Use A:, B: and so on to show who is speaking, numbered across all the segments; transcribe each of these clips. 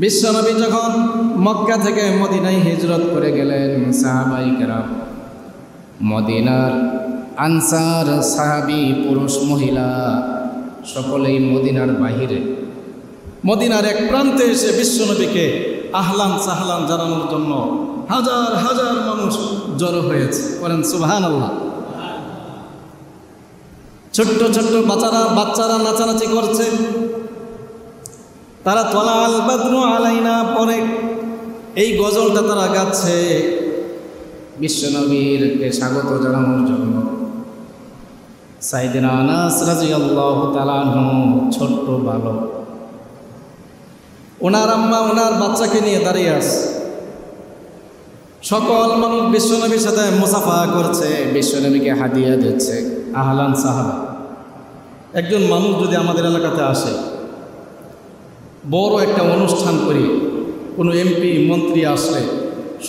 A: বিশ্বনবী যখন মক্কা থেকে মদিনায় হিজরত করে গেলেন, সাহাবায়ে কেরাম মদিনার আনসার সাহাবী পুরুষ মহিলা সকলেই মদিনার বাহিরে মদিনার এক প্রান্তে এসে বিশ্বনবীকে আহলান সাহলান জানানোর জন্য হাজার হাজার মানুষ জড়ো হয়েছে। বলেন সুবহানাল্লাহ। ছোট্ট ছোট্ট বাচ্চারা নাচানাচি করছে। তারা তলা আল বাদরু আলাইনা পরে এই গজলটা তারা গাচ্ছে বিশ্বনবীরকে স্বাগত জানানোর জন্য। সাইয়েদনা আনাস রাদিয়াল্লাহু তাআলা আনহু ছোট্ট বালক, ওনার আম্মা ওনার বাচ্চাকে নিয়ে দাঁড়িয়ে আছে। সকল মানুষ বিশ্বনবীর সাথে মুসাফা করছে, বিশ্বনবীকে হাদিয়া দিচ্ছে, আহলান সাহলা। একজন মানুষ যদি আমাদের এলাকাতে আসে, বড় একটা অনুষ্ঠান করি, কোনো এমপি মন্ত্রী আসলে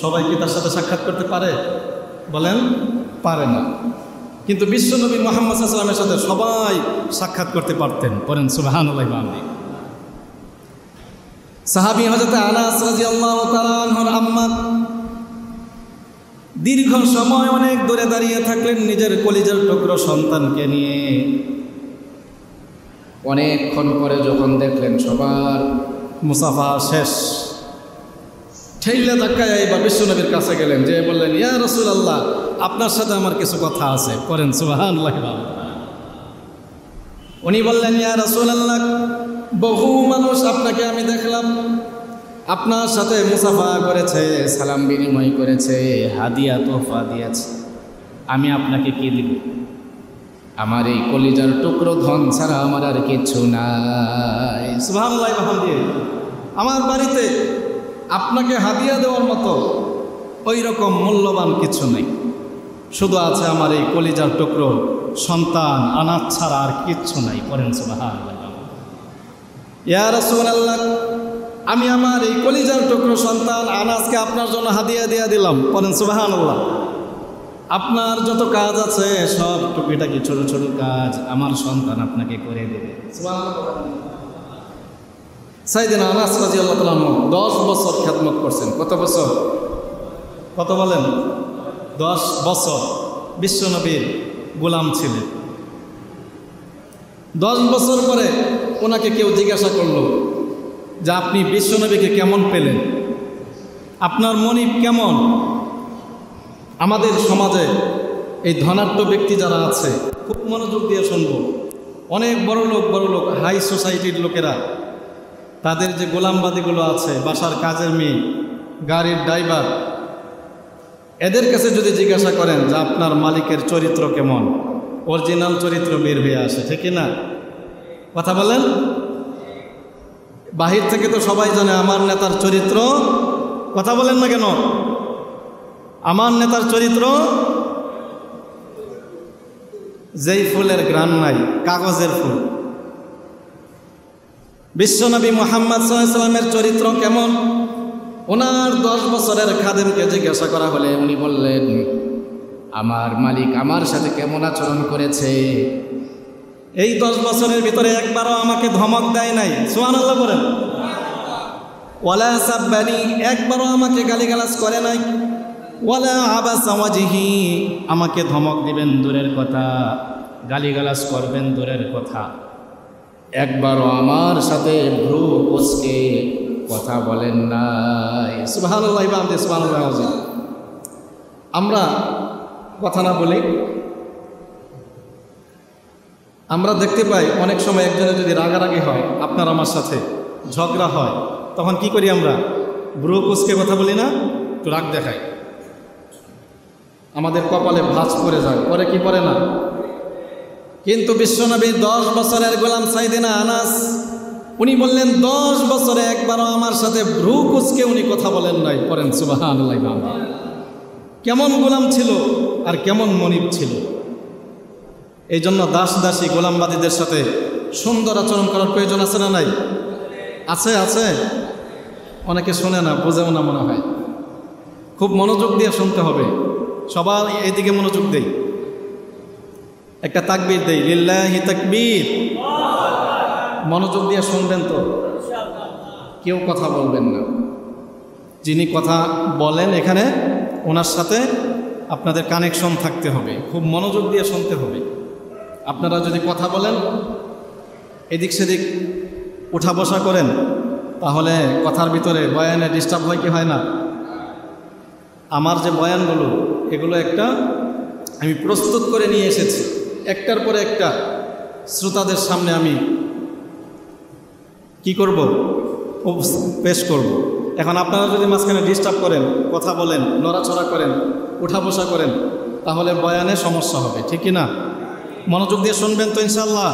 A: সবাই কি তার সাথে সাক্ষাৎ করতে পারে? বলেন পারে না। কিন্তু বিশ্বনবী মুহাম্মদ সাল্লাল্লাহু আলাইহি ওয়াসাল্লামের সাথে সবাই সাক্ষাৎ করতে পারতেন। বলেন সুবহানাল্লাহ। সাহাবী হযরত আনাস রাদিয়াল্লাহু তাআলা আনহুর আম্মা দীর্ঘ সময় অনেক দূরে দাঁড়িয়ে থাকলেন নিজের কলিজার টুকরো সন্তানকে নিয়ে। অনেকক্ষণ পরে যখন দেখলেন সবার মুসাফা শেষ, ঠেইলা ধাক্কায় এবার বিশ্বনবীর কাছে গেলেন, যে বললেন, ইয়া রাসূলুল্লাহ, আপনার সাথে আমার কিছু কথা আছে। করেন সুবহানাল্লাহ। উনি বললেন, ইয়া রাসূলুল্লাহ, বহু মানুষ আপনাকে আমি দেখলাম, আপনার সাথে মুসাফা করেছে, সালাম বিনিময় করেছে, হাদিয়া তোহফা দিয়েছে, আমি আপনাকে কি দিব? আমার এই কলিজার টুকরো ধন ছাড়া আমার আর কিছু নাই। সুবহানাল্লাহ। আমার বাড়িতে আপনাকে হাদিয়া দেওয়ার মতো ওই রকম মূল্যবান কিছু নেই, শুধু আছে আমার এই কলিজার টুকরো সন্তান আনাস ছাড়া আর কিচ্ছু নাই। করেন সুবহানাল্লাহ। ইয়া রাসূলুল্লাহ, আমি আমার এই কলিজার টুকরো সন্তান আনাসকে আপনার জন্য হাদিয়া দিয়ে দিলাম। করেন সুবহানাল্লাহ। আপনার যত কাজ আছে সব টুকিটাকি ছোট ছোট কাজ আমার সন্তান আপনাকে করে দেবে। সাইয়েদনা আনাস রাদিয়াল্লাহু তাআলা 10 বছর খেদমত করছেন। কত বছর? কত বলেন? 10 বছর বিশ্বনবীর গোলাম ছিলেন। 10 বছর পরে ওনাকে কেউ জিজ্ঞাসা করলো যে আপনি বিশ্বনবীকে কেমন পেলেন, আপনার মনিব কেমন? আমাদের সমাজে এই ধনাঢ্য ব্যক্তি যারা আছে খুব মনোযোগ দিয়ে শুনবো। অনেক বড় লোক হাই সোসাইটির লোকেরা, তাদের যে গোলামবাদীগুলো আছে, বাসার কাজের মেয়ে, গাড়ির ড্রাইভার, এদের কাছে যদি জিজ্ঞাসা করেন যে আপনার মালিকের চরিত্র কেমন, অরিজিনাল চরিত্র বের হয়ে আসে, ঠিক না? কথা বলেন। বাহির থেকে তো সবাই জানে আমার নেতার চরিত্র, কথা বলেন না কেন? আমার নেতার চরিত্র যেই ফুলের ঘ্রাণ নাই, কাগজের ফুল। বিশ্বনবী মুহাম্মদ সাল্লাল্লাহু আলাইহি ওয়াসাল্লামের চরিত্র কেমন? ওনার 10 বছরের খাদেমকে জিজ্ঞাসা করা হলে উনি বললেন, আমার মালিক আমার সাথে কেমন আচরণ করেছে, এই 10 বছরের ভিতরে একবারও আমাকে ধমক দেয় নাই। সুবহানাল্লাহ বলেন। ওয়ালা সাব্বানি, একবারও আমাকে গালিগালাজ করে নাই। ওয়ালা আবাসা ওয়াজহি, আমাকে ধমক দিবেন দূরের কথা, গালিগালাজ করবেন দূরের কথা, একবারও আমার সাথে ভ্রু কুঁচকে কথা বলেন নাই। সুবহানাল্লাহ। সুবহানাল্লাহ। আমরা কথা না বলি, আমরা দেখতে পাই অনেক সময় একজনের যদি রাগারাগি হয়, আপনার আমার সাথে ঝগড়া হয়, তখন কি করি আমরা? ভ্রু কুঁচকে কথা বলি না, একটু রাগ দেখাই, আমাদের কপালে ভাঁজ পড়ে যায়, পরে কি পড়ে না? কিন্তু বিশ্বনবী 10 বছরের গোলাম সাইয়েদনা আনাস, উনি বললেন 10 বছরে একবারও আমার সাথে ভ্রু কুঁচকে উনি কথা বলেন নাই। পড়েন সুবহানাল্লাহ। কেমন গোলাম ছিল আর কেমন মনিব ছিল। এই জন্য দাসী গোলামবাদীদের সাথে সুন্দর আচরণ করার প্রয়োজন আছে না নাই? আছে, আছে। অনেকে শোনে না, বোঝেও না মনে হয়। খুব মনোযোগ দিয়ে শুনতে হবে। সবার এইদিকে মনোযোগ দেই, একটা তাকবীর দেই, লিল্লাহি তাকবীর। মনোযোগ দিয়ে শুনবেন তো। কেউ কথা বলবেন না। যিনি কথা বলেন এখানে ওনার সাথে আপনাদের কানেকশন থাকতে হবে, খুব মনোযোগ দিয়ে শুনতে হবে। আপনারা যদি কথা বলেন, এদিক সেদিক উঠা বসা করেন, তাহলে কথার ভিতরে বয়ানে ডিস্টার্ব হয় কি হয় না? আমার যে বয়ানগুলো এগুলো একটা আমি প্রস্তুত করে নিয়ে এসেছি, একটার পরে একটা শ্রোতাদের সামনে আমি কি করব, পেশ করব। এখন আপনারা যদি মাঝখানে ডিস্টার্ব করেন, কথা বলেন, নড়াচড়া করেন, উঠা বসা করেন, তাহলে বয়ানে সমস্যা হবে, ঠিক কি না? মনোযোগ দিয়ে শুনবেন তো ইনশাল্লাহ।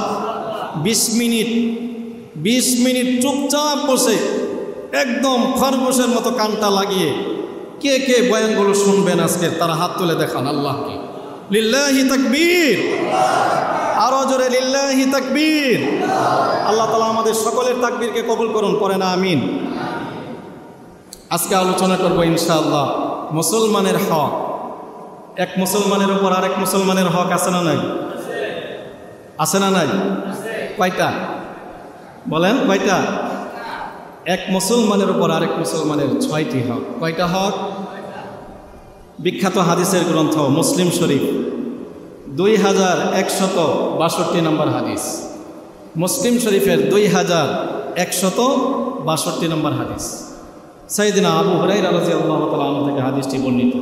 A: 20 মিনিট চুপচাপ বসে একদম খরগোশের মতো কানটা লাগিয়ে কে কে বয়ানগুলো শুনবেন আজকে তারা হাত তুলে দেখান আল্লাহকে। লিল্লাহি তাকবীর, আরো জোরে লিল্লাহি তাকবীর। আল্লাহ তাআলা আমাদের সকলের তাকবীরকে কবুল করুন, পড়েন আমিন। আজকে আলোচনা করব ইনশাআল্লাহ মুসলমানের হক। এক মুসলমানের উপর আরেক মুসলমানের হক আছে না নাই? আছে না নাই? কয়টা বলেন, কয়টা? এক মুসলমানের উপর আরেক মুসলমানের 6টি হক। কয়টা হক? বিখ্যাত হাদিসের গ্রন্থ মুসলিম শরীফ 2162 নম্বর হাদিস, মুসলিম শরীফের 2162 নম্বর হাদিস। সাইয়েদনা আবু হুরায়রা রাদিয়াল্লাহু তাআলা আনহু থেকে হাদিসটি বর্ণিত।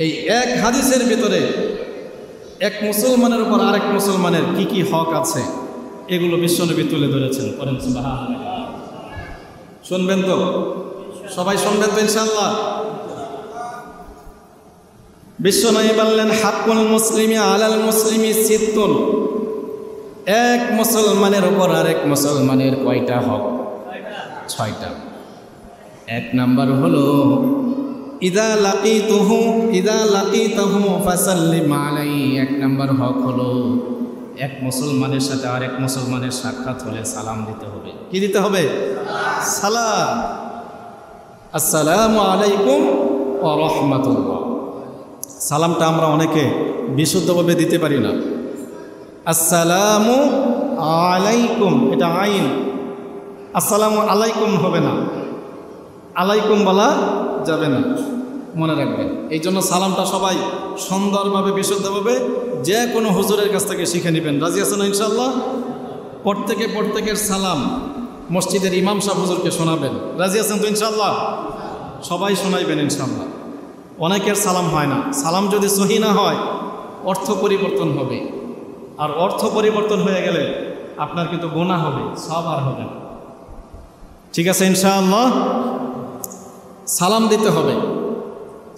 A: এই এক হাদিসের ভিতরে এক মুসলমানের উপর আরেক মুসলমানের কি কি হক আছে এগুলো বিশ্বনবী তুলে ধরেছেন। করেন সুবহানাল্লাহ। শুনবেন তো? সবাই শুনবেন তো ইনশাআল্লাহ? বিশ্বনবী বললেন, হাক্কুল মুসলিমি আলাল মুসলিমি সিত্তুন। এক মুসলমানের উপর আরেক মুসলমানের কয়টা হক? 6টা। এক নাম্বার হলো ইদা লাকিতুহু ফাসাল্লিম আলাইহি। এক নাম্বার হক হলো এক মুসলমানের সাথে আরেক মুসলমানের সাক্ষাৎ হলে সালাম দিতে হবে। কি দিতে হবে? সালাম। আসসালামু আলাইকুম ওয়া রাহমাতুল্লাহ। সালামটা আমরা অনেকে বিশুদ্ধভাবে দিতে পারি না। আসসালামু আলাইকুম, এটা আইন। আসসালামু আলাইকুম হবে না, আলাইকুম বলা যাবে না, মনে রাখবেন। এই জন্য সালামটা সবাই সুন্দরভাবে বিশুদ্ধভাবে যে কোনো হুজুরের কাছ থেকে শিখে নেবেন। রাজি আছেন ইনশাআল্লাহ? প্রত্যেকের সালাম মসজিদের ইমাম সাহেব হুজুরকে শোনাবেন। রাজি আছেন তো ইনশাআল্লাহ? সবাই শোনাইবেন ইনশাআল্লাহ। অনেকের সালাম হয় না। সালাম যদি সহি না হয় অর্থ পরিবর্তন হবে, আর অর্থ পরিবর্তন হয়ে গেলে আপনার কিন্তু গুনাহ হবে, সব আর হবে না। ঠিক আছে ইনশাআল্লাহ? সালাম দিতে হবে,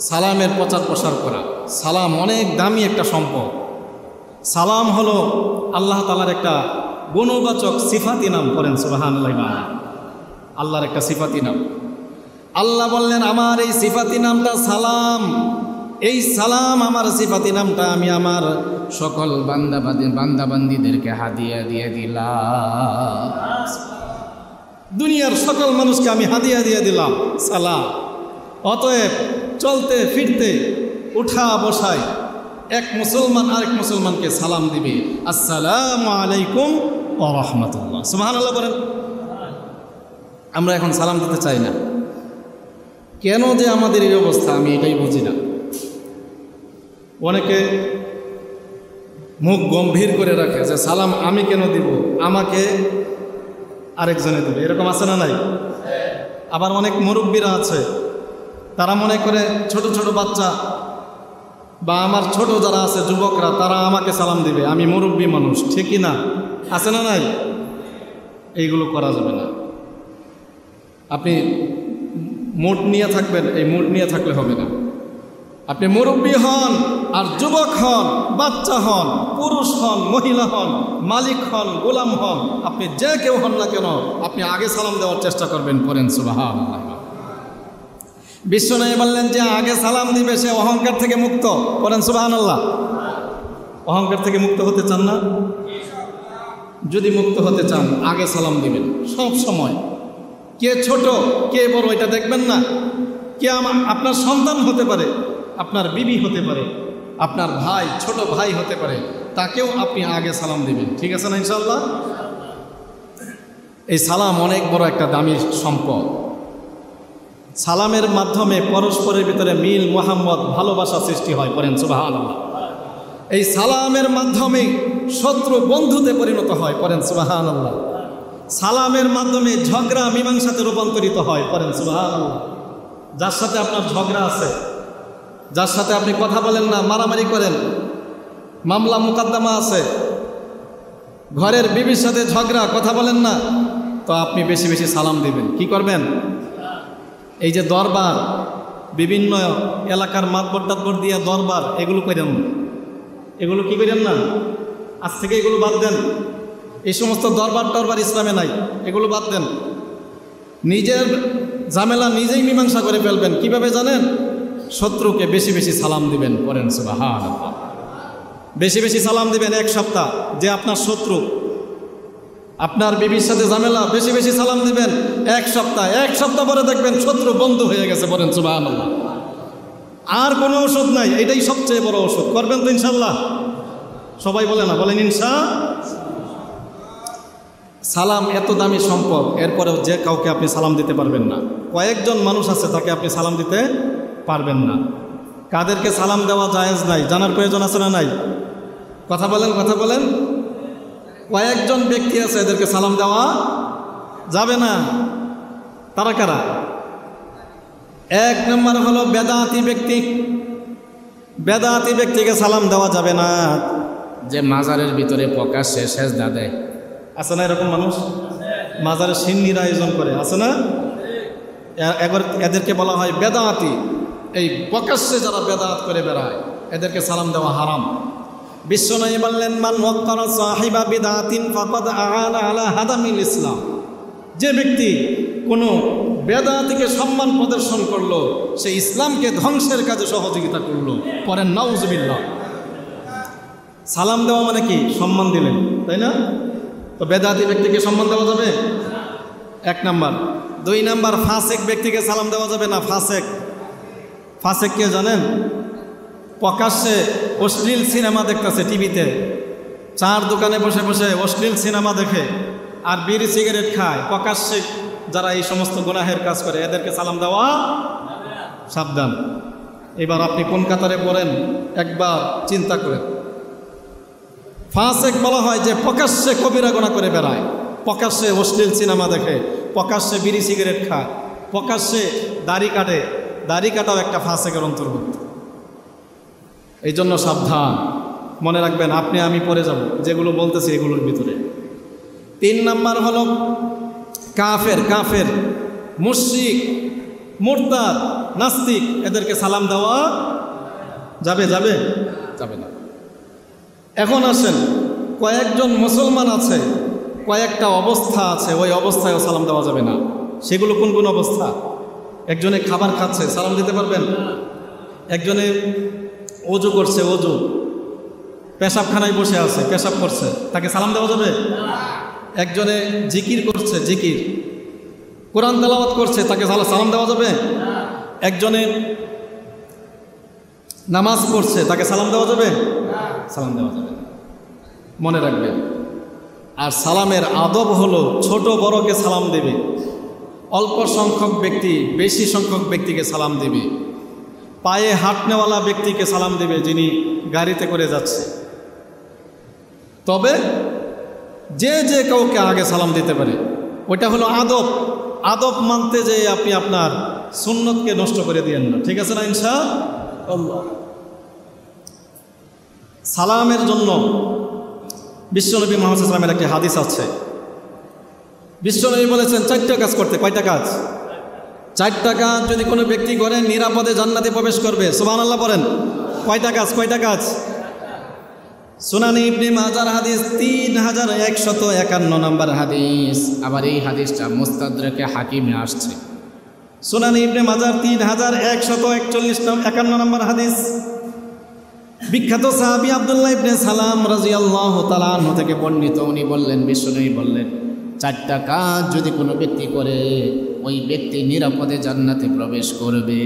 A: সালামের প্রচার প্রসার করা। সালাম অনেক দামি একটা সম্পদ। সালাম হলো আল্লাহ তাআলার একটা গুণবাচক সিফাতি নাম। করেন সুবহানাল্লাহ। আল্লাহর একটা সিফাতি নাম। আল্লাহ বললেন, আমার এই সিফাতি নামটা সালাম। এই সালাম আমার সিফাতি নামটা আমি আমার সকল বান্দাবান্দীদেরকে হাদিয়া দিয়ে দিলাম। দুনিয়ার সকল মানুষকে আমি হাদিয়া দিয়ে দিলাম সালাম। অতএব চলতে ফিরতে উঠা বসায় এক মুসলমান আরেক মুসলমানকে সালাম দিবে, আসসালামু আলাইকুম ওয়া রাহমাতুল্লাহ। সুবহানাল্লাহ বলেন। আমরা এখন সালাম দিতে চাই না। কেন যে আমাদের এই অবস্থা আমি এটাই বুঝি না। অনেকে মুখ গম্ভীর করে রাখে যে সালাম আমি কেন দিব, আমাকে আরেকজনে দেবে, এরকম আছে না নাই? আবার অনেক মুরব্বীরা আছে, তারা মনে করে ছোট ছোট বাচ্চা বা আমার ছোট যারা আছে যুবকরা, তারা আমাকে সালাম দিবে, আমি মুরব্বী মানুষ, ঠিকই না? আছে না নাই? এইগুলো করা যাবে না। আপনি মুড নিয়ে থাকবেন, এই মুড নিয়ে থাকলে হবে না। আপনি মুরব্বী হন আর যুবক হন, বাচ্চা হন, পুরুষ হন, মহিলা হন, মালিক হন, গোলাম হন, আপনি যে কেউ হন না কেন, আপনি আগে সালাম দেওয়ার চেষ্টা করবেন। করেন সুবহানাল্লাহ। বিশ্বনবী বললেন যে আগে সালাম দিবে সে অহংকার থেকে মুক্ত। করেন সুবহানাল্লাহ। অহংকার থেকে মুক্ত হতে চান না? যদি মুক্ত হতে চান আগে সালাম দিবেন সব সময়। কে ছোট কে বড় এটা দেখবেন না। কে আপনার সন্তান হতে পারে, আপনার বিবি হতে পারে, আপনার ভাই, ছোট ভাই হতে পারে, তাকেও আপনি আগে সালাম দিবেন। ঠিক আছে না ইনশাআল্লাহ? এই সালাম অনেক বড় একটা দামি সম্পদ। সালামের মাধ্যমে পরস্পরের ভিতরে মিল মোহাম্মদ ভালোবাসা সৃষ্টি হয়, পড়েন সুবহানাল্লাহ। এই সালামের মাধ্যমে শত্রু বন্ধুতে পরিণত হয়, পড়েন সুবহানাল্লাহ। সালামের মাধ্যমে ঝগড়া মীমাংসাতে রূপান্তরিত হয়, পড়েন সুবহানাল্লাহ। যার সাথে আপনার ঝগড়া আছে, যার সাথে আপনি কথা বলেন না, মারামারি করেন, মামলা মোকদ্দমা আছে, ঘরের বিবির সাথে ঝগড়া, কথা বলেন না, তো আপনি বেশি বেশি সালাম দিবেন। কি করবেন? এই যে দরবার, বিভিন্ন এলাকার মাতবর টাতবর দিয়ে দরবার, এগুলো করেন, এগুলো কি করেন না, আজ থেকে এগুলো বাদ দেন। এই সমস্ত দরবার টরবার ইসলামে নাই, এগুলো বাদ দেন। নিজের ঝামেলা নিজেই মীমাংসা করে ফেলবেন। কিভাবে জানেন? শত্রুকে বেশি বেশি সালাম দিবেন, পড়েন সুবহানাল্লাহ। বেশি বেশি সালাম দিবেন। এক সপ্তাহ যে আপনার শত্রু, আপনার বিবির সাথে ঝামেলা, বেশি বেশি সালাম দিবেন। এক সপ্তাহ পরে দেখবেন শত্রু বন্ধু হয়ে গেছে, বলেন সুবহানাল্লাহ। আর কোনো ওষুধ নাই, এটাই সবচেয়ে বড় ওষুধ। করবেন তো ইনশাল্লাহ? সবাই বলে না, বলেন সালাম এত দামি সম্পদ, এরপরেও যে কাউকে আপনি সালাম দিতে পারবেন না। কয়েকজন মানুষ আছে তাকে আপনি সালাম দিতে পারবেন না। কাদেরকে সালাম দেওয়া জায়েজ নাই, জানার প্রয়োজন আছে না নাই? কথা বলেন। কয়েকজন ব্যক্তি আছে এদেরকে সালাম দেওয়া যাবে না। তারা কারা? এক নম্বর হলো বেদাতি ব্যক্তি। বেদাতি ব্যক্তিকে সালাম দেওয়া যাবে না। যে মাজারের ভিতরে প্রকাশ্যে সেজদা দেয়, আছে না এরকম মানুষ? মাজারে সিন্নির আয়োজন করে, আছে না? এদেরকে বলা হয় বেদাতি। এই প্রকাশ্যে যারা বেদাত করে বেড়ায় এদেরকে সালাম দেওয়া হারাম। বিশ্বনবী বললেন, মান ওয়াক্কারা সাহিবা বিদআতিন ফাকাদ আ'আনা আলা হাদামিল ইসলাম। যে ব্যক্তি কোনো বেদাতিকে সম্মান প্রদর্শন করলো, সে ইসলামকে ধ্বংসের কাজে সহযোগিতা করলো, পরেন নাউজুবিল্লাহ। সালাম দেওয়া মানে কি? সম্মান দিলেন, তাই না? তো বেদাতি ব্যক্তিকে সম্মান দেওয়া যাবে? এক নাম্বার। দুই নাম্বার, ফাসেক ব্যক্তিকে সালাম দেওয়া যাবে না। ফাসেক কে জানেন? প্রকাশ্যে অশ্লীল সিনেমা দেখতেছে টিভিতে, চার দোকানে বসে বসে অশ্লীল সিনেমা দেখে আর বিড়ি সিগারেট খায়। প্রকাশ্যে যারা এই সমস্ত গুনাহের কাজ করে এদেরকে সালাম দেওয়া সাবধান। এবার আপনি কোন কাতারে পড়েন একবার চিন্তা করেন। ফাসেক বলা হয় যে প্রকাশ্যে কবিরা গুনাহ করে বেড়ায়, প্রকাশ্যে অশ্লীল সিনেমা দেখে, প্রকাশ্যে বিড়ি সিগারেট খায়, প্রকাশ্যে দাড়ি কাটে। দাড়ি কাটাও একটা ফাসেকের অন্তর্ভুক্ত। এই জন্য সাবধান, মনে রাখবেন আপনি আমি পড়ে যাব যেগুলো বলতেছি এগুলোর ভিতরে। তিন নাম্বার হলো কাফের, মুশরিক, মুরতাদ, নাস্তিক, এদেরকে সালাম দেওয়া যাবে না। এখন আসেন, কয়েকজন মুসলমান আছে, কয়েকটা অবস্থা আছে, ওই অবস্থায়ও সালাম দেওয়া যাবে না। সেগুলো কোন কোন অবস্থা? একজনে খাবার খাচ্ছে, সালাম দিতে পারবেন? একজনে ওযু করছে, পেশাবখানায় বসে আছে, পেশাব করছে, তাকে সালাম দেওয়া যাবে? একজনে জিকির করছে, কোরআন তেলাওয়াত করছে, তাকে সালাম দেওয়া যাবে? একজনে নামাজ পড়ছে, তাকে সালাম দেওয়া যাবে? সালাম দেওয়া যাবে না, মনে রাখবেন। আর সালামের আদব হলো ছোট বড়কে সালাম দেবে, অল্প সংখ্যক ব্যক্তি বেশি সংখ্যক ব্যক্তিকে সালাম দেবে, পায়ে হাঁটনেওয়ালা ব্যক্তিকে সালাম দেবে যিনি গাড়িতে করে যাচ্ছে। তবে যে কাউকে আগে সালাম দিতে পারে, ওইটা হলো আদব মানতে যে আপনি আপনার সুন্নতকে নষ্ট করে দিয়েন না, ঠিক আছে না ইনশাআল্লাহ। সালামের জন্য বিশ্বনবী মুহাম্মদ সাল্লাল্লাহু আলাইহি ওয়াসাল্লামের একটি হাদিস আছে। বিশ্বনবী বলেছেন 4টা কাজ করতে। কয়টা কাজ? 4টা কাজ যদি কোনো ব্যক্তি করে নিরাপদে জান্নাতে প্রবেশ করবে। সুবহানাল্লাহ বলেন। কয়টা কাজ? সুনানি ইবনে মাজার হাদিস 3151 নম্বর হাদিস। আবার এই হাদিসটা মুস্তাদরাকে হাকিমে আসছে। সুনানি ইবনে মাজার 3151 নম্বর হাদিস। বিখ্যাত সাহাবী আব্দুল্লাহ ইবনে সালাম রাদিয়াল্লাহু তাআলা আনহু থেকে বর্ণিত, উনি বললেন, বিশ্বনবী বললেন, 4টা কাজ যদি কোনো ব্যক্তি করে ওই ব্যক্তি নিরাপদে জান্নাতে প্রবেশ করবে।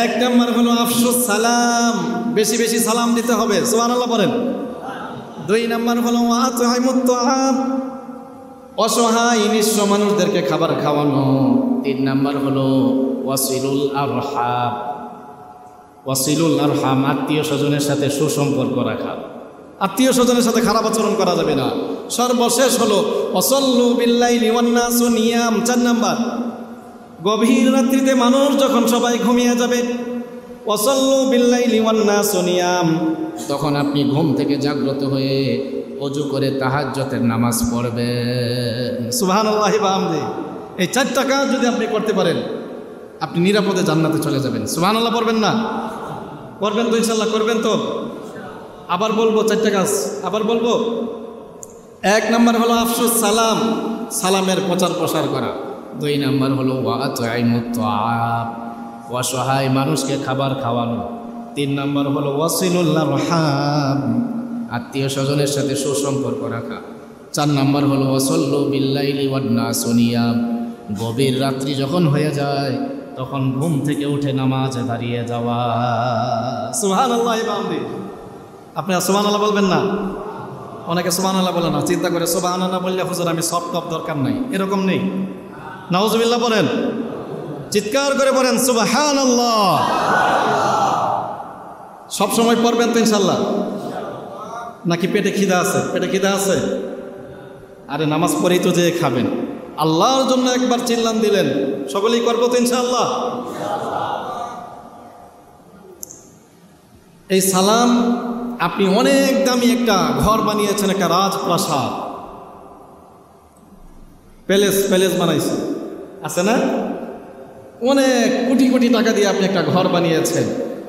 A: এক নম্বর হলো আফসুস সালাম, বেশি বেশি সালাম দিতে হবে। সুবহানাল্লাহ বলেন। 2 নাম্বার হলো ওয়াত'আমুত তাআম, অসহায় নিঃস্ব মানুষদেরকে খাবার খাওয়ানো। 3 নাম্বার হলো ওয়াসিলুল আরহাম, ওয়াসিলুল আরহাম, আত্মীয় স্বজনের সাথে সুসম্পর্ক রাখা। আত্মীয় স্বজনের সাথে খারাপ আচরণ করা যাবে না। সর্বশেষ হলো ওয়াসাল্লু বিল্লাইলি ওয়ান নাসু নিয়াম। 4 নাম্বার, গভীর রাত্রিতে মানুষ যখন সবাই ঘুমিয়ে যাবে, ওয়াসাল্লু বিল্লাইলি ওয়ান নাসু নিয়াম, তখন আপনি ঘুম থেকে জাগ্রত হয়ে ওযু করে তাহাজ্জুদের নামাজ পড়বেন। সুবহানাল্লাহি ওয়া বিহামদিহি। এই 4টা কাজ যদি আপনি করতে পারেন, আপনি নিরাপদে জান্নাতে চলে যাবেন। সুবহানাল্লাহ পড়বেন না? করবেন তো ইনশাআল্লাহ? করবেন তো? আবার বলবো 4টা কাজ, আবার বলবো। 1 নাম্বার হলো আফসুস সালাম, সালামের প্রচার প্রসার করা। 2 নাম্বার হলো ওয়াত'আমুত তাআম, অসহায় মানুষকে খাবার খাওয়ানো। 3 নাম্বার হলো ওয়াসিলুল আরহাম, আত্মীয় স্বজনের সাথে সুসম্পর্ক রাখা। 4 নাম্বার হলো ওয়াসাল্লু বিল্লাইলি ওয়ান নাসু নিয়াম, গভীর রাত্রি যখন হয়ে যায় তখন ঘুম থেকে উঠে নামাজে দাঁড়িয়ে যাওয়া। সুবহানাল্লাহি ওয়া বিহামদিহি। আপনি সুবহানাল্লাহ বলবেন না? অনেকে সুবহানাল্লাহ বলে না, চিন্তা করে সুবহানাল্লাহ বললে হুজুর আমি সব টপ দরকার নাই, এরকম নেই। নাউজুবিল্লাহ বলেন, চিৎকার করে বলেন সুবহানাল্লাহ। সব সময় পড়বেন তো ইনশাআল্লাহ? নাকি পেটে খিদা আছে? পেটে খিদা আছে? আরে নামাজ পড়েই তো যে খাবেন। আল্লাহর জন্য একবার চিল্লান দিলেন, সকলেই করবো তো ইনশাআল্লাহ? এই সালাম, আপনি অনেক দামি একটা ঘর বানিয়েছেন, একটা রাজপ্রাসাদ, প্যালেস বানাইছেন, আছে না? অনেক কোটি কোটি টাকা দিয়ে আপনি একটা ঘর বানিয়েছেন।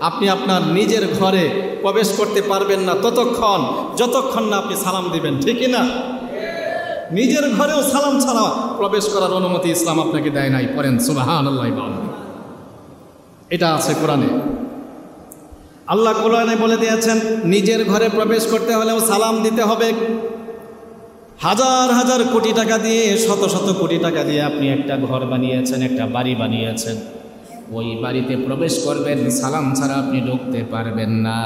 A: আপনি আপনার নিজের ঘরে প্রবেশ করতে পারবেন না যতক্ষণ না আপনি সালাম দিবেন, ঠিক না? নিজের ঘরেও সালাম ছাড়া প্রবেশ করার অনুমতি ইসলাম আপনাকে দেয় নাই। পড়েন সুবহানাল্লাহ। এটা আছে কোরআনে। আল্লাহ কোরআনে বলে দিয়েছেন নিজের ঘরে প্রবেশ করতে হলেও সালাম দিতে হবে। হাজার হাজার কোটি টাকা দিয়ে, শত শত কোটি টাকা দিয়ে আপনি একটা ঘর বানিয়েছেন, একটা বাড়ি বানিয়েছেন, ওই বাড়িতে প্রবেশ করবেন, সালাম ছাড়া আপনি ঢুকতে পারবেন না।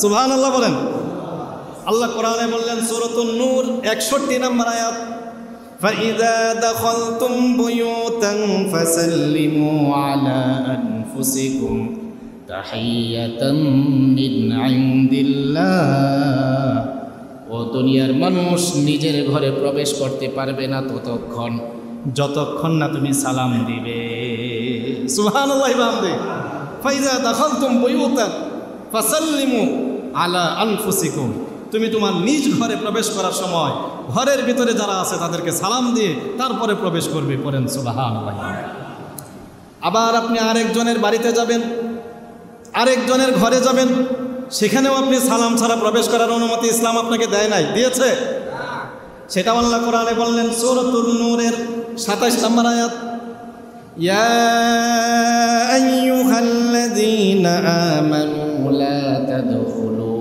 A: সুবহানাল্লাহ বলেন। আল্লাহ কোরআনে বললেন সূরাতুন নূর 61 নম্বর আয়াত, ফাইযা দাখালতুম বুয়ুতান ফাসাল্লিমু আলা আনফুসিকুম তাহিয়াতাম মিন ইনদিল্লাহ। ও দুনিয়ার মানুষ, নিজের ঘরে প্রবেশ করতে পারবে না যতক্ষণ না তুমি সালাম দিবে। সুবহানাল্লাহি ওয়া বিহামদিহি। ফাইযা দাখালতুম বুয়ুতান ফাসাল্লিমু আলা আনফুসিকুম, তুমি তোমার নিজ ঘরে প্রবেশ করার সময় ঘরের ভিতরে যারা আছে তাদেরকে সালাম দিয়ে তারপরে প্রবেশ করবে। পড়েন সুবহানাল্লাহ। আবার আপনি আরেকজনের বাড়িতে যাবেন, আরেকজনের ঘরে যাবেন, সেখানেও আপনি সালাম ছাড়া প্রবেশ করার অনুমতি ইসলাম আপনাকে দেয় নাই, দিয়েছে? সেটা আল্লাহ কোরআনে বললেন সূরাতুন নূরের 27 নম্বর আয়াত, ইয়া আইয়ুহাল্লাযীনা আমানু লা তাদখুলু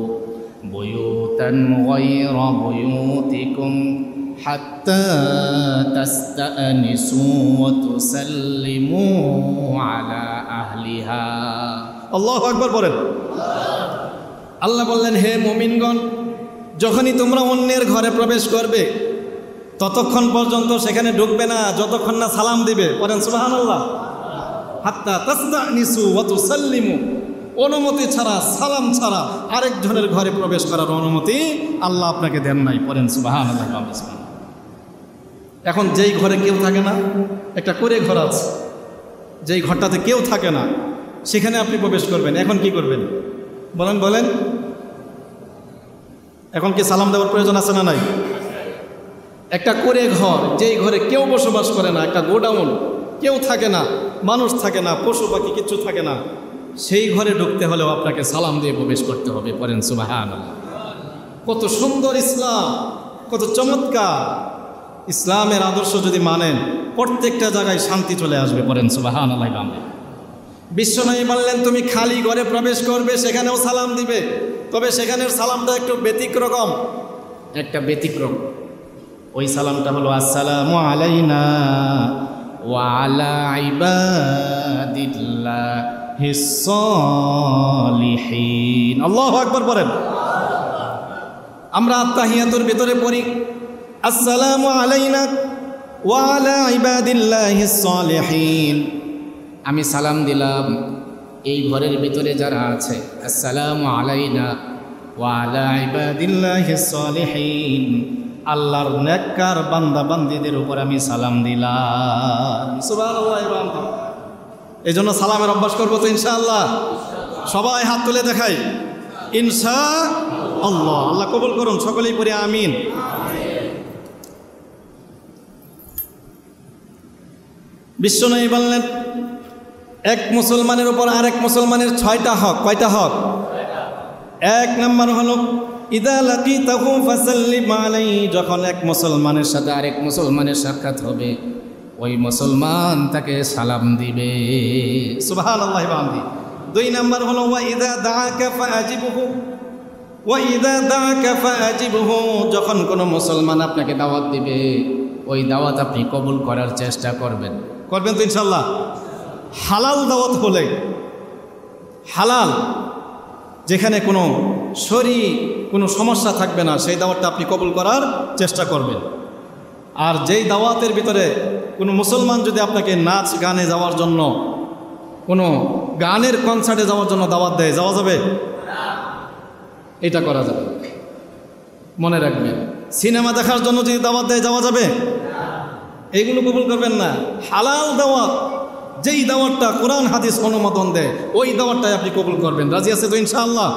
A: বুয়ুতান গায়রা বুয়ুতিকুম হাত্তা তাস্তানিসু ওয়া তুসাল্লিমু আলা আহলিহা। আল্লাহু আকবার বলেন। আল্লাহ বললেন, হে মুমিনগণ, যখনই তোমরা অন্যের ঘরে প্রবেশ করবে ততক্ষণ পর্যন্ত সেখানে ঢুকবে না যতক্ষণ না সালাম দিবে। পড়েন সুবহানাল্লাহ। হাত্তা তাস্তানিসু ওয়া তুসাল্লিমু, অনুমতি ছাড়া, সালাম ছাড়া আরেকজনের ঘরে প্রবেশ করার অনুমতি আল্লাহ আপনাকে দেন নাই। পড়েন সুবহানাল্লাহ। এখন যেই ঘরে কেউ থাকে না, একটা করে ঘর আছে, যেই ঘরটাতে কেউ থাকে না সেখানে আপনি প্রবেশ করবেন, এখন কি করবেন বলেন? এখন কি সালাম দেওয়ার প্রয়োজন আছে না নাই? একটা করে ঘর, যেই ঘরে কেউ বসবাস করে না, একটা গোডাউন, কেউ থাকে না, মানুষ থাকে না, পশু পাখি কিচ্ছু থাকে না, সেই ঘরে ঢুকতে হলেও আপনাকে সালাম দিয়ে প্রবেশ করতে হবে। পড়েন সুবহানাল্লাহ। কত সুন্দর ইসলাম, কত চমৎকার! ইসলামের আদর্শ যদি মানেন প্রত্যেকটা জায়গায় শান্তি চলে আসবে। পড়েন সুবহানাল্লাহ। বিশ্বনবী বললেন তুমি খালি ঘরে প্রবেশ করবে, সেখানেও সালাম দিবে, তবে সেখানের সালামটা একটু ব্যতিক্রম, একটা ব্যতিক্রম। ওই সালামটা হলো আসসালামু আলাইনা ওয়া আলা ইবাদিল্লাহিস সালিহিন। আল্লাহু আকবার বলেন। আমরা আত্তাহিয়াতুর ভিতরে পড়ি আসসালামু আলাইনা ওয়া আলা ইবাদিল্লাহিস সালিহিন। আমি সালাম দিলাম এই ঘরের ভিতরে যারা আছে, আসসালামু আলাইনা ওয়া আলা ইবাদিল্লাহিস সালিহিন, আল্লাহর নেককার বান্দা বান্দীদের উপর আমি সালাম দিলাম। সুবহানাল্লাহ। এই জন্য সালামের অভ্যাস করবো তো ইনশাআল্লাহ। সবাই হাত তুলে দেখাই ইনশাআল্লাহ। আল্লাহ কবুল করুন, সকলেই পড়ি আমিন। বিশ্বনবী বললেন এক মুসলমানের উপর আরেক মুসলমানের 6টা হক। কয়টা হক? 1 নম্বর হলো ইদা লাকিতাহু ফাসাল্লিম আলাইহি, যখন এক মুসলমানের সাথে আরেক মুসলমানের সাক্ষাৎ হবে ওই মুসলমান তাকে সালাম দিবে। সুবহানাল্লাহ বান্দি। 2 নম্বর হলো ওয়া ইদা দাআকা ফাআজিবহু, ওয়া ইদা দাআকা ফাআজিবহু, যখন কোনো মুসলমান আপনাকে দাওয়াত দিবে ওই দাওয়াত আপনি কবুল করার চেষ্টা করবেন। করবেন তো ইনশাআল্লাহ। হালাল দাওয়াত হলে, হালাল যেখানে কোনো কোনো সমস্যা থাকবে না সেই দাওয়াতটা আপনি কবুল করার চেষ্টা করবেন। আর যেই দাওয়াতের ভিতরে কোনো মুসলমান যদি আপনাকে নাচ গানে যাওয়ার জন্য, কোনো গানের কনসার্টে যাওয়ার জন্য দাওয়াত দেয়, যাওয়া যাবে? এটা করা যাবে, মনে রাখবেন। সিনেমা দেখার জন্য যদি দাওয়াত দেয় যাওয়া যাবে? এইগুলো কবুল করবেন না। হালাল দাওয়াত, যেই দাওয়াতটা কোরআন হাদিস অনুমোদন দেয় ওই দাওয়াতটাই আপনি কবুল করবেন। রাজি আছে তো ইনশাআল্লাহ?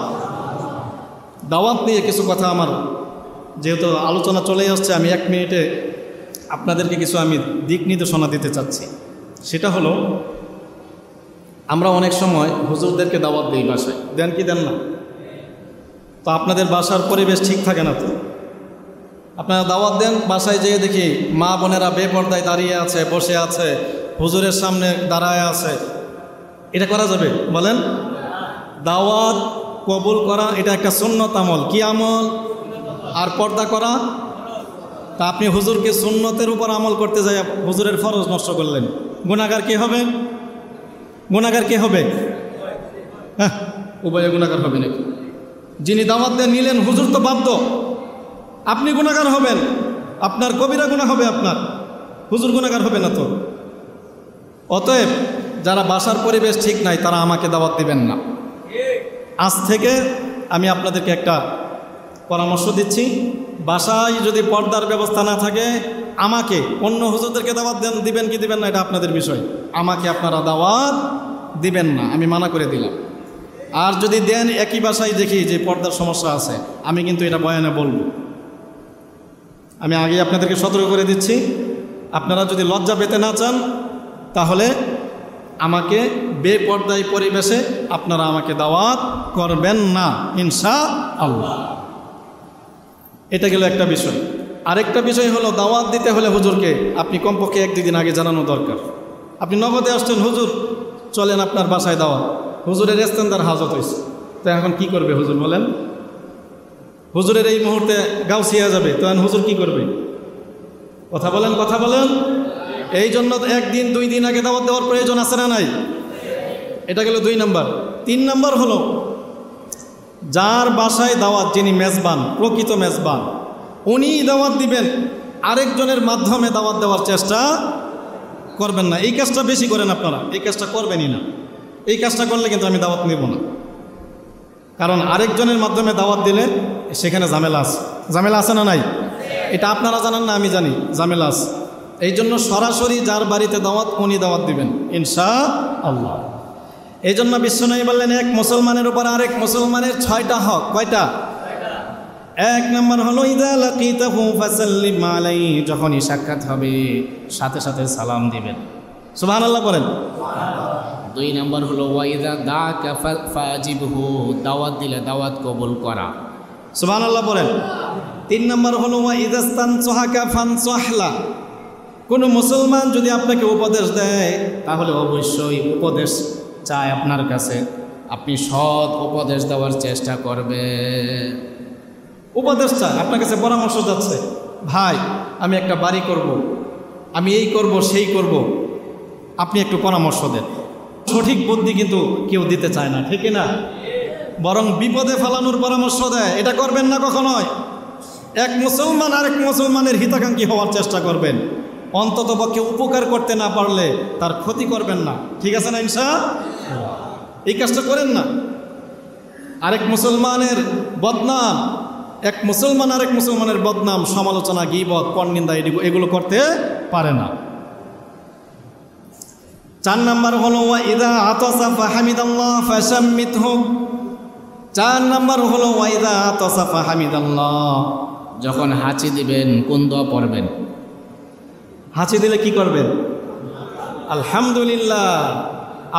A: দাওয়াত নিয়ে কিছু কথা আমার, যেহেতু আলোচনা চলেই আসছে, আমি 1 মিনিটে আপনাদেরকে কিছু আমি দিক নির্দেশনা দিতে চাচ্ছি। সেটা হলো, আমরা অনেক সময় হুজুরদেরকে দাওয়াত দিই বাসায়, দেন কি দেন না? তো আপনাদের বাসার পরিবেশ ঠিক থাকে না, তো আপনারা দাওয়াত দেন, বাসায় যেয়ে দেখি মা বোনেরা বেপর্দায় দাঁড়িয়ে আছে, বসে আছে, হুজুরের সামনে দাঁড়ায় আছে। এটা করা যাবে? বলেন। দাওয়াত কবুল করা এটা একটা সুন্নত আমল। কি আমল? আর পর্দা করা? তা আপনি হুজুরকে সুন্নতের উপর আমল করতে যাই হুজুরের ফরজ নষ্ট করলেন, গুনাহগার কে হবে? গুনাহগার কে হবে? হ্যাঁ, উভয়ে গুনাহগার হবে নাকি? যিনি দাওয়াত দেন নিলেন, হুজুর তো বাধ্য, আপনি গুনাহগার হবেন, আপনার কবিরা গুনাহ হবে, আপনার হুজুর গুনাহগার হবে না তো। অতএব যারা বাসার পরিবেশ ঠিক নাই তারা আমাকে দাওয়াত দিবেন না। আজ থেকে আমি আপনাদেরকে একটা পরামর্শ দিচ্ছি, বাসায় যদি পর্দার ব্যবস্থা না থাকে আমাকে, অন্য হুজুরদেরকে দাওয়াত দিবেন কি দিবেন না এটা আপনাদের বিষয়, আমাকে আপনারা দাওয়াত দিবেন না, আমি মানা করে দিলাম। আর যদি দেন, একই বাসায় দেখি যে পর্দার সমস্যা আছে, আমি কিন্তু এটা বয়ানে বলবো। আমি আগে আপনাদেরকে সতর্ক করে দিচ্ছি, আপনারা যদি লজ্জা পেতে না চান তাহলে আমাকে বেপর্দায় পরিবেশে আপনারা আমাকে দাওয়াত করবেন না ইনশাআল্লাহ। এটা গেল একটা বিষয়। আরেকটা বিষয় হলো, দাওয়াত দিতে হলে হুজুরকে আপনি কমপক্ষে 1-2 দিন আগে জানানো দরকার। আপনি নগদে আসছেন, হুজুর চলেন আপনার বাসায় দাওয়াত, হুজুরের ইস্তেনদার হাজত হয়েছে, তো এখন কি করবে হুজুর বলেন? হুজুরের এই মুহূর্তে গাউসিয়া যাবে, তো এখন হুজুর কি করবে? কথা বলেন, কথা বলেন। এই জন্য 1 দিন 2 দিন আগে দাওয়াত দেওয়ার প্রয়োজন আছে না নাই? এটা গেল 2 নম্বর। 3 নম্বর হলো, যার বাসায় দাওয়াত, যিনি মেজবান, প্রকৃত মেজবান, উনি দাওয়াত দিবেন, আরেকজনের মাধ্যমে দাওয়াত দেওয়ার চেষ্টা করবেন না। এই কাজটা বেশি করেন আপনারা, এই কাজটা করবেনই না। এই কাজটা করলে কিন্তু আমি দাওয়াত নেব না, কারণ আরেকজনের মাধ্যমে দাওয়াত দিলে সেখানে ঝামেলা আছে। ঝামেলা আছে না নাই? এটা আপনারা জানান না, আমি জানি ঝামেলা আছে। এই জন্য সরাসরি যার বাড়িতে দাওয়াত উনি দাওয়াত দিবেন ইনশাআল্লাহ। এই জন্য বিশ্বনবী বললেন এক মুসলমানের উপর আরেক মুসলমানের 6টা হক। কয়টা? 1 নম্বর হলো ইদা লাকিতাহু ফাসাল্লিম আলাইহি, যখনই সাক্ষাৎ হবে সাথে সাথে সালাম দিবেন। সুবহানাল্লাহ বলেন। 2 নম্বর হলো ওয়া ইদা দাআকা ফাজিবহু, দাওয়াত দিলে দাওয়াত কবুল করা। সুবহানাল্লাহ বলেন। 3 নম্বর হলো ওয়া ইদা ইস্তানসাহাকা ফানসাহলা, কোনো মুসলমান যদি আপনাকে উপদেশ দেয় তাহলে অবশ্যই উপদেশ চায় আপনার কাছে, আপনি সৎ উপদেশ দেওয়ার চেষ্টা করবেন। উপদেশ চায় আপনার কাছে, পরামর্শ যাচ্ছে, ভাই আমি একটা বাড়ি করব, আমি এই করব সেই করব, আপনি একটু পরামর্শ দেন। সঠিক বুদ্ধি কিন্তু কেউ দিতে চায় না, ঠিক না? বরং বিপদে ফেলানোর পরামর্শ দেয়। এটা করবেন না কখনোই। এক মুসলমান আরেক মুসলমানের হিতাকাঙ্ক্ষী হওয়ার চেষ্টা করবেন, অন্ততপক্ষে উপকার করতে না পারলে তার ক্ষতি করবেন না। ঠিক আছে না ইনশাআল্লাহ? এই কাজটা করেন না। আরেক মুসলমানের বদনাম, এক মুসলমান আরেক মুসলমানের বদনাম, সমালোচনা, গীবত, পরনিন্দা এগুলো করতে পারে না। 4 নাম্বার হলো ওয়া ইযা আতাসা ফাহামিদাল্লাহ ফাশাম্মিতহু। 4 নাম্বার হলো ওয়া ইযা আতাসা ফাহামিদাল্লাহ, যখন হাঁচি দিবেন কোন দোয়া পড়বেন? হাঁচি দিলে কি করবেন? আলহামদুলিল্লাহ।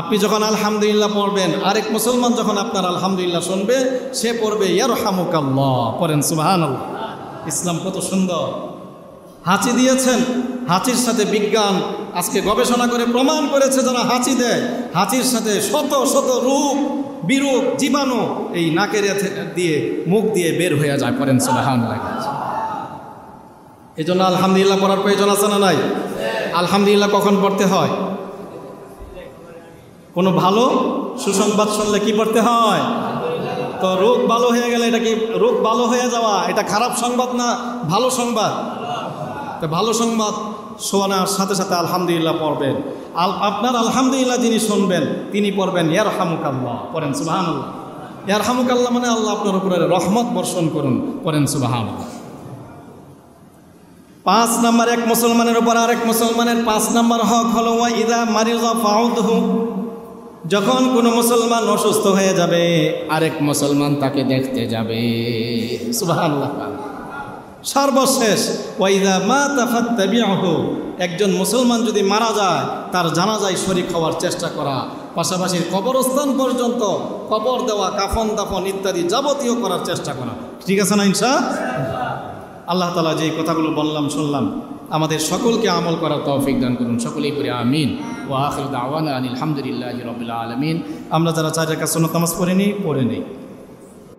A: আপনি যখন আলহামদুলিল্লাহ পড়বেন, আরেক মুসলমান যখন আপনার আলহামদুলিল্লাহ শুনবে, সে পড়বে ইয়ারহামুকাল্লাহ। পড়েন সুবহানাল্লাহ। ইসলাম কত সুন্দর। হাঁচি দিয়েছেন, হাঁচির সাথে বিজ্ঞান আজকে গবেষণা করে প্রমাণ করেছে, যারা হাঁচি দেয় হাঁচির সাথে শত শত রোগ বিরূপ জীবাণু এই নাকের দিয়ে মুখ দিয়ে বের হয়ে যায়। পড়েন সুবহানাল্লাহ। এই জন্য আলহামদুলিল্লাহ পড়ার প্রয়োজন আছে না নাই? আলহামদুলিল্লাহ কখন পড়তে হয়? কোনো ভালো সুসংবাদ শুনলে কি পড়তে হয়? তো রোগ ভালো হয়ে গেলে এটা কি রোগ ভালো হয়ে যাওয়া, এটা খারাপ সংবাদ না ভালো সংবাদ? তো ভালো সংবাদ শোনার সাথে সাথে আলহামদুলিল্লাহ পড়বেন। আপনার আলহামদুলিল্লাহ যিনি শুনবেন তিনি পড়বেন ইয়ারহামুকাল্লাহ। পড়েন সুবহানাল্লাহ। ইয়ারহামুকাল্লাহ মানে আল্লাহ আপনার উপরে রহমত বর্ষণ করুন। পড়েন সুবহানাল্লাহ। 5 নাম্বার, এক মুসলমানের উপর আরেক মুসলমানের 5 নাম্বার হক হলো ওয়া ইযা মারিযা ফাউদহু, যখন কোনো মুসলমান অসুস্থ হয়ে যাবে আরেক মুসলমান তাকে দেখতে যাবে। সুবহানাল্লাহ। সর্বশেষ ওয়া ইযা মাতা ফাত্তাবিউহু, একজন মুসলমান যদি মারা যায় তার জানাজায় শরীক হওয়ার চেষ্টা করা, পাশাপাশি কবরস্থান পর্যন্ত কবর দেওয়া, কাফন দাফন ইত্যাদি যাবতীয় করার চেষ্টা করা। ঠিক আছে না ইনশাআল্লাহ? আল্লাহ তাআলা যেই কথাগুলো বললাম শুনলাম আমাদের সকলকে আমল করার তৌফিক দান করুন। সকলেই পড়ে আমিন। ওয়া আখিরু দাওয়ানা আনিল হামদুলিল্লাহি রাব্বিল আলামিন। আমরা যারা 4 রাকাত সুন্নাত নামাজ পড়ে নেই